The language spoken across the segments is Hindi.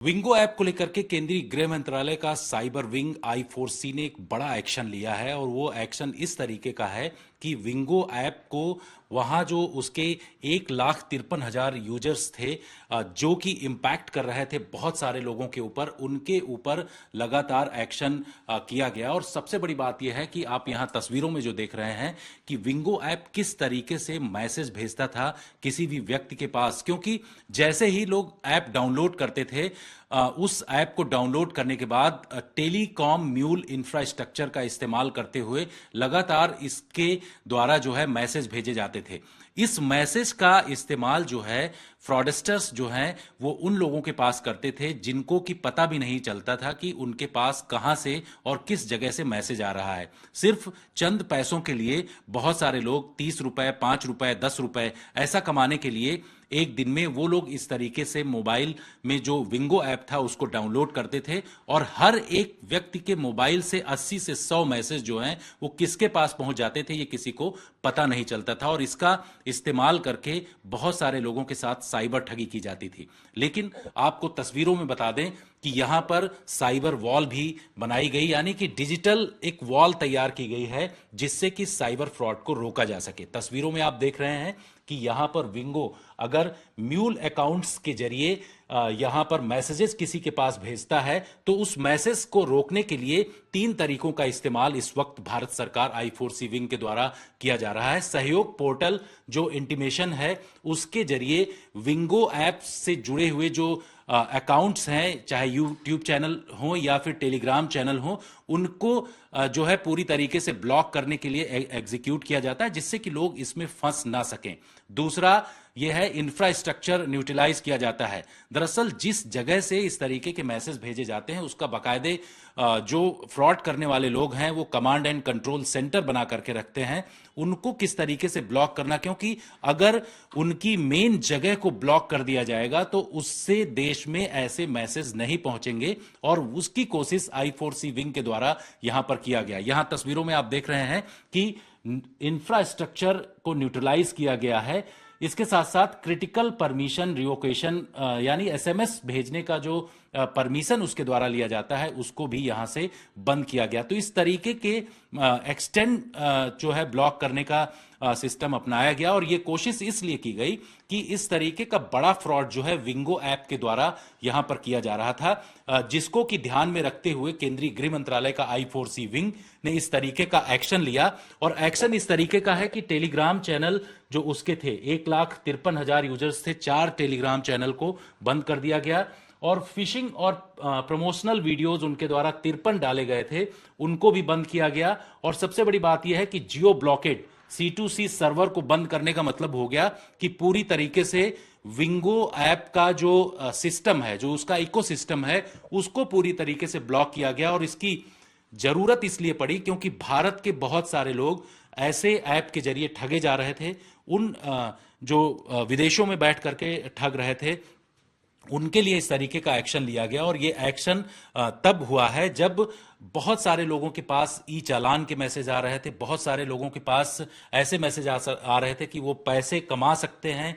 विंगो ऐप को लेकर के केंद्रीय गृह मंत्रालय का साइबर विंग I4C ने एक बड़ा एक्शन लिया है और वो एक्शन इस तरीके का है कि विंगो ऐप को वहाँ जो उसके 1,53,000 यूजर्स थे जो कि इम्पैक्ट कर रहे थे बहुत सारे लोगों के ऊपर, उनके ऊपर लगातार एक्शन किया गया। और सबसे बड़ी बात यह है कि आप यहाँ तस्वीरों में जो देख रहे हैं कि विंगो ऐप किस तरीके से मैसेज भेजता था किसी भी व्यक्ति के पास, क्योंकि जैसे ही लोग ऐप डाउनलोड करते थे उस ऐप को डाउनलोड करने के बाद टेलीकॉम म्यूल इंफ्रास्ट्रक्चर का इस्तेमाल करते हुए लगातार इसके द्वारा जो है मैसेज भेजे जाते थे। इस मैसेज का इस्तेमाल जो है फ्रॉडस्टर्स जो हैं वो उन लोगों के पास करते थे जिनको कि पता भी नहीं चलता था कि उनके पास कहां से और किस जगह से मैसेज आ रहा है। सिर्फ चंद पैसों के लिए बहुत सारे लोग 30 रुपए, 5 रुपए, 10 रुपए ऐसा कमाने के लिए एक दिन में वो लोग इस तरीके से मोबाइल में जो विंगो ऐप था उसको डाउनलोड करते थे और हर एक व्यक्ति के मोबाइल से 80 से 100 मैसेज जो हैं वो किसके पास पहुंच जाते थे ये किसी को पता नहीं चलता था। और इसका इस्तेमाल करके बहुत सारे लोगों के साथ साइबर ठगी की जाती थी। लेकिन आपको तस्वीरों में बता दें कि यहां पर साइबर वॉल भी बनाई गई, यानी कि डिजिटल एक वॉल तैयार की गई है जिससे कि साइबर फ्रॉड को रोका जा सके। तस्वीरों में आप देख रहे हैं कि यहां पर विंगो अगर म्यूल अकाउंट्स के जरिए यहां पर मैसेजेस किसी के पास भेजता है तो उस मैसेज को रोकने के लिए 3 तरीकों का इस्तेमाल इस वक्त भारत सरकार I4C विंग के द्वारा किया जा रहा है। सहयोग पोर्टल जो इंटीमेशन है उसके जरिए विंगो ऐप से जुड़े हुए जो अकाउंट्स हैं, चाहे यूट्यूब चैनल हो या फिर टेलीग्राम चैनल हो, उनको जो है पूरी तरीके से ब्लॉक करने के लिए एग्जीक्यूट किया जाता है जिससे कि लोग इसमें फंस ना सकें। दूसरा यह है इंफ्रास्ट्रक्चर न्यूट्रलाइज किया जाता है। दरअसल जिस जगह से इस तरीके के मैसेज भेजे जाते हैं उसका बाकायदे जो फ्रॉड करने वाले लोग हैं वो कमांड एंड कंट्रोल सेंटर बना करके रखते हैं, उनको किस तरीके से ब्लॉक करना, क्योंकि अगर उनकी मेन जगह को ब्लॉक कर दिया जाएगा तो उससे देश में ऐसे मैसेज नहीं पहुंचेंगे और उसकी कोशिश I4C विंग के द्वारा यहां पर किया गया। यहां तस्वीरों में आप देख रहे हैं कि इंफ्रास्ट्रक्चर को न्यूट्रलाइज किया गया है। इसके साथ साथ क्रिटिकल परमिशन रिवोकेशन यानी SMS भेजने का जो परमिशन उसके द्वारा लिया जाता है उसको भी यहां से बंद किया गया। तो इस तरीके के एक्सटेंड जो है ब्लॉक करने का सिस्टम अपनाया गया और यह कोशिश इसलिए की गई कि इस तरीके का बड़ा फ्रॉड जो है विंगो ऐप के द्वारा यहां पर किया जा रहा था, जिसको कि ध्यान में रखते हुए केंद्रीय गृह मंत्रालय का I4C विंग ने इस तरीके का एक्शन लिया। और एक्शन इस तरीके का है कि टेलीग्राम चैनल जो उसके थे 1,53,000 यूजर्स थे, 4 टेलीग्राम चैनल को बंद कर दिया गया और फिशिंग और प्रमोशनल वीडियोस उनके द्वारा 53 डाले गए थे उनको भी बंद किया गया। और सबसे बड़ी बात यह है कि जियो ब्लॉकेड C2C सर्वर को बंद करने का मतलब हो गया कि पूरी तरीके से विंगो ऐप का जो सिस्टम है, जो उसका इकोसिस्टम है, उसको पूरी तरीके से ब्लॉक किया गया। और इसकी जरूरत इसलिए पड़ी क्योंकि भारत के बहुत सारे लोग ऐसे ऐप के जरिए ठगे जा रहे थे, उन जो विदेशों में बैठ करके ठग रहे थे उनके लिए इस तरीके का एक्शन लिया गया। और ये एक्शन तब हुआ है जब बहुत सारे लोगों के पास ई चालान के मैसेज आ रहे थे, बहुत सारे लोगों के पास ऐसे मैसेज आ रहे थे कि वो पैसे कमा सकते हैं,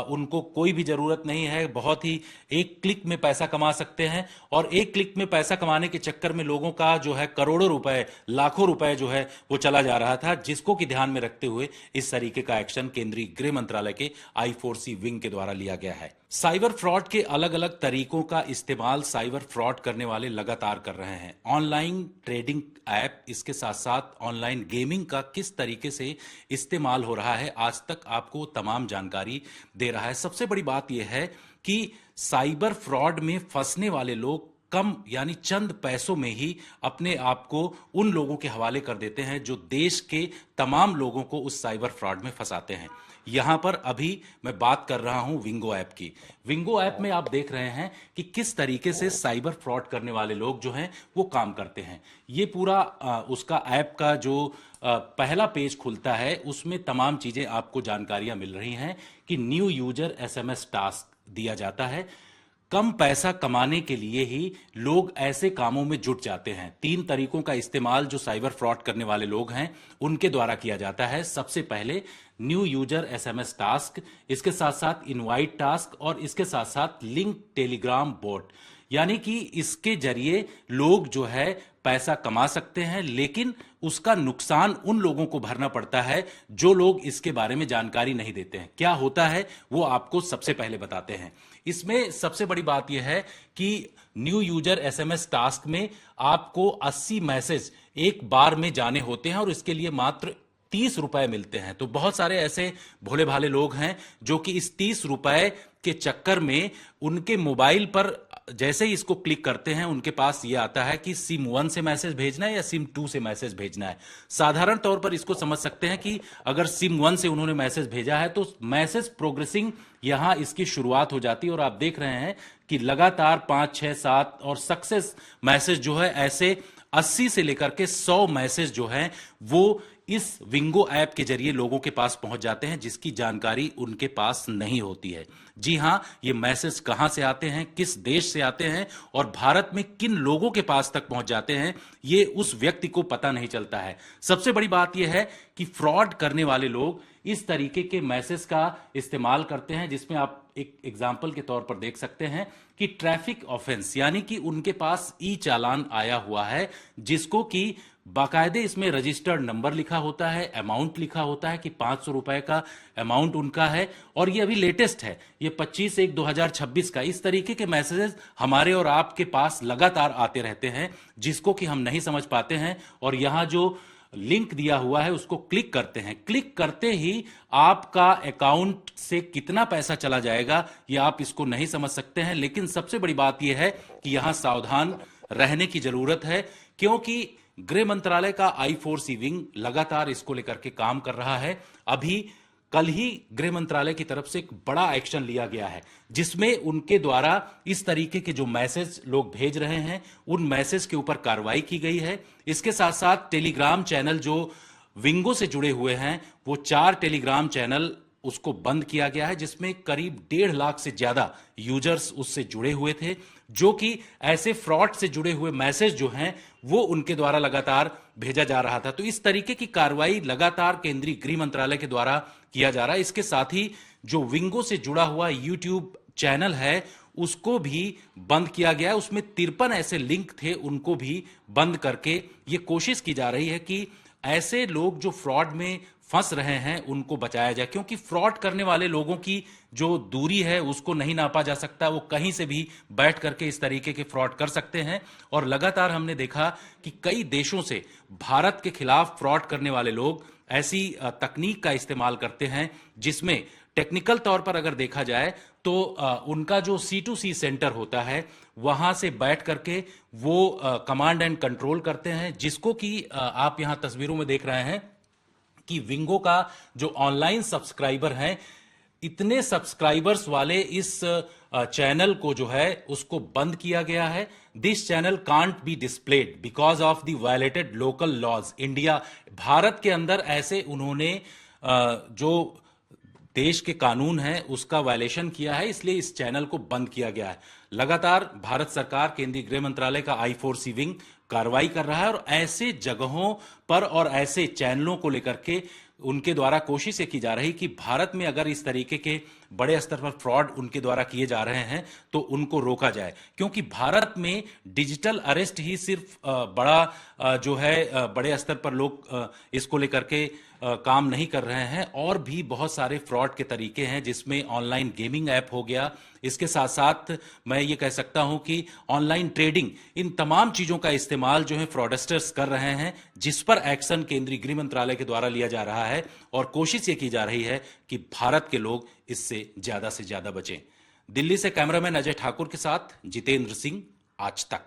उनको कोई भी जरूरत नहीं है, बहुत ही एक क्लिक में पैसा कमा सकते हैं। और एक क्लिक में पैसा कमाने के चक्कर में लोगों का जो है करोड़ों रुपए, लाखों रुपए जो है वो चला जा रहा था, जिसको कि ध्यान में रखते हुए इस तरीके का एक्शन केंद्रीय गृह मंत्रालय के I4C विंग के द्वारा लिया गया है। साइबर फ्रॉड के अलग अलग तरीकों का इस्तेमाल साइबर फ्रॉड करने वाले लगातार कर रहे हैं। ऑनलाइन ट्रेडिंग ऐप, इसके साथ साथ ऑनलाइन गेमिंग का किस तरीके से इस्तेमाल हो रहा है आज तक आपको तमाम जानकारी दे रहा है। सबसे बड़ी बात यह है कि साइबर फ्रॉड में फंसने वाले लोग कम यानी चंद पैसों में ही अपने आप को उन लोगों के हवाले कर देते हैं जो देश के तमाम लोगों को उस साइबर फ्रॉड में फंसाते हैं। यहां पर अभी मैं बात कर रहा हूं विंगो ऐप की। विंगो ऐप में आप देख रहे हैं कि किस तरीके से साइबर फ्रॉड करने वाले लोग जो हैं वो काम करते हैं। ये पूरा उसका ऐप का जो पहला पेज खुलता है उसमें तमाम चीजें आपको जानकारियां मिल रही हैं कि न्यू यूजर SMS टास्क दिया जाता है। कम पैसा कमाने के लिए ही लोग ऐसे कामों में जुट जाते हैं। 3 तरीकों का इस्तेमाल जो साइबर फ्रॉड करने वाले लोग हैं उनके द्वारा किया जाता है। सबसे पहले न्यू यूजर SMS टास्क, इसके साथ साथ इनवाइट टास्क और इसके साथ साथ लिंक टेलीग्राम बोट। यानी कि इसके जरिए लोग जो है पैसा कमा सकते हैं, लेकिन उसका नुकसान उन लोगों को भरना पड़ता है जो लोग इसके बारे में जानकारी नहीं देते हैं। क्या होता है वो आपको सबसे पहले बताते हैं। इसमें सबसे बड़ी बात यह है कि न्यू यूजर एसएमएस टास्क में आपको 80 मैसेज एक बार में जाने होते हैं और इसके लिए मात्र 30 रुपए मिलते हैं। तो बहुत सारे ऐसे भोले भाले लोग हैं जो कि इस 30 रुपए के चक्कर में उनके मोबाइल पर जैसे ही इसको क्लिक करते हैं उनके पास ये आता है कि सिम 1 से मैसेज भेजना है या सिम 2 से मैसेज भेजना है। साधारण तौर पर इसको समझ सकते हैं कि अगर सिम 1 से उन्होंने मैसेज भेजा है तो मैसेज प्रोग्रेसिंग यहां इसकी शुरुआत हो जाती है और आप देख रहे हैं कि लगातार 5, 6, 7 और सक्सेस मैसेज जो है ऐसे 80 से लेकर के 100 मैसेज जो हैं वो इस विंगो ऐप के जरिए लोगों के पास पहुंच जाते हैं, जिसकी जानकारी उनके पास नहीं होती है। जी हां, ये मैसेज कहां से आते हैं, किस देश से आते हैं और भारत में किन लोगों के पास तक पहुंच जाते हैं, ये उस व्यक्ति को पता नहीं चलता है। सबसे बड़ी बात यह है कि फ्रॉड करने वाले लोग इस तरीके के मैसेज का इस्तेमाल करते हैं, जिसमें आप एक एग्जाम्पल के तौर पर देख सकते हैं कि ट्रैफिक ऑफेंस, यानी कि उनके पास ई चालान आया हुआ है जिसको कि बाकायदे इसमें रजिस्टर्ड नंबर लिखा होता है, अमाउंट लिखा होता है कि 500 रुपए का अमाउंट उनका है और ये अभी लेटेस्ट है, ये 25/1/2026 का। इस तरीके के मैसेजेस हमारे और आपके पास लगातार आते रहते हैं जिसको कि हम नहीं समझ पाते हैं और यहां जो लिंक दिया हुआ है उसको क्लिक करते हैं। क्लिक करते ही आपका अकाउंट से कितना पैसा चला जाएगा ये आप इसको नहीं समझ सकते हैं। लेकिन सबसे बड़ी बात यह है कि यहां सावधान रहने की जरूरत है, क्योंकि गृह मंत्रालय का I4C विंग लगातार इसको लेकर के काम कर रहा है। अभी कल ही गृह मंत्रालय की तरफ से एक बड़ा एक्शन लिया गया है जिसमें उनके द्वारा इस तरीके के जो मैसेज लोग भेज रहे हैं उन मैसेज के ऊपर कार्रवाई की गई है। इसके साथ साथ टेलीग्राम चैनल जो विंगो से जुड़े हुए हैं वो 4 टेलीग्राम चैनल उसको बंद किया गया है, जिसमें करीब 1.5 लाख से ज्यादा यूजर्स उससे जुड़े हुए थे, जो कि ऐसे फ्रॉड से जुड़े हुए मैसेज जो हैं वो उनके द्वारा लगातार भेजा जा रहा था। तो इस तरीके की कार्रवाई लगातार केंद्रीय गृह मंत्रालय के द्वारा किया जा रहा है। इसके साथ ही जो विंगो से जुड़ा हुआ यूट्यूब चैनल है उसको भी बंद किया गया है। उसमें 53 ऐसे लिंक थे, उनको भी बंद करके ये कोशिश की जा रही है कि ऐसे लोग जो फ्रॉड में फंस रहे हैं उनको बचाया जाए, क्योंकि फ्रॉड करने वाले लोगों की जो दूरी है उसको नहीं नापा जा सकता। वो कहीं से भी बैठ करके इस तरीके के फ्रॉड कर सकते हैं और लगातार हमने देखा कि कई देशों से भारत के खिलाफ फ्रॉड करने वाले लोग ऐसी तकनीक का इस्तेमाल करते हैं जिसमें टेक्निकल तौर पर अगर देखा जाए तो उनका जो C2C सेंटर होता है वहां से बैठ करके वो कमांड एंड कंट्रोल करते हैं, जिसको कि आप यहां तस्वीरों में देख रहे हैं कि विंगो का जो ऑनलाइन सब्सक्राइबर हैं, इतने सब्सक्राइबर्स वाले इस चैनल को जो है उसको बंद किया गया है। This channel can't be displayed because of the violated local laws India. Bharat के अंदर ऐसे उन्होंने जो देश के कानून है उसका वायलेशन किया है, इसलिए इस चैनल को बंद किया गया है। लगातार भारत सरकार, केंद्रीय गृह मंत्रालय का I4C विंग कार्रवाई कर रहा है और ऐसे जगहों पर और ऐसे चैनलों को लेकर के उनके द्वारा कोशिश ये की जा रही कि भारत में अगर इस तरीके के बड़े स्तर पर फ्रॉड उनके द्वारा किए जा रहे हैं तो उनको रोका जाए, क्योंकि भारत में डिजिटल अरेस्ट ही सिर्फ बड़ा जो है बड़े स्तर पर लोग इसको लेकर के काम नहीं कर रहे हैं, और भी बहुत सारे फ्रॉड के तरीके हैं जिसमें ऑनलाइन गेमिंग ऐप हो गया। इसके साथ साथ मैं ये कह सकता हूं कि ऑनलाइन ट्रेडिंग, इन तमाम चीजों का इस्तेमाल जो है फ्रॉडस्टर्स कर रहे हैं, जिस पर एक्शन केंद्रीय गृह मंत्रालय के द्वारा लिया जा रहा है और कोशिश ये की जा रही है कि भारत के लोग इससे ज्यादा से ज्यादा बचें। दिल्ली से कैमरामैन अजय ठाकुर के साथ जितेंद्र सिंह, आज तक।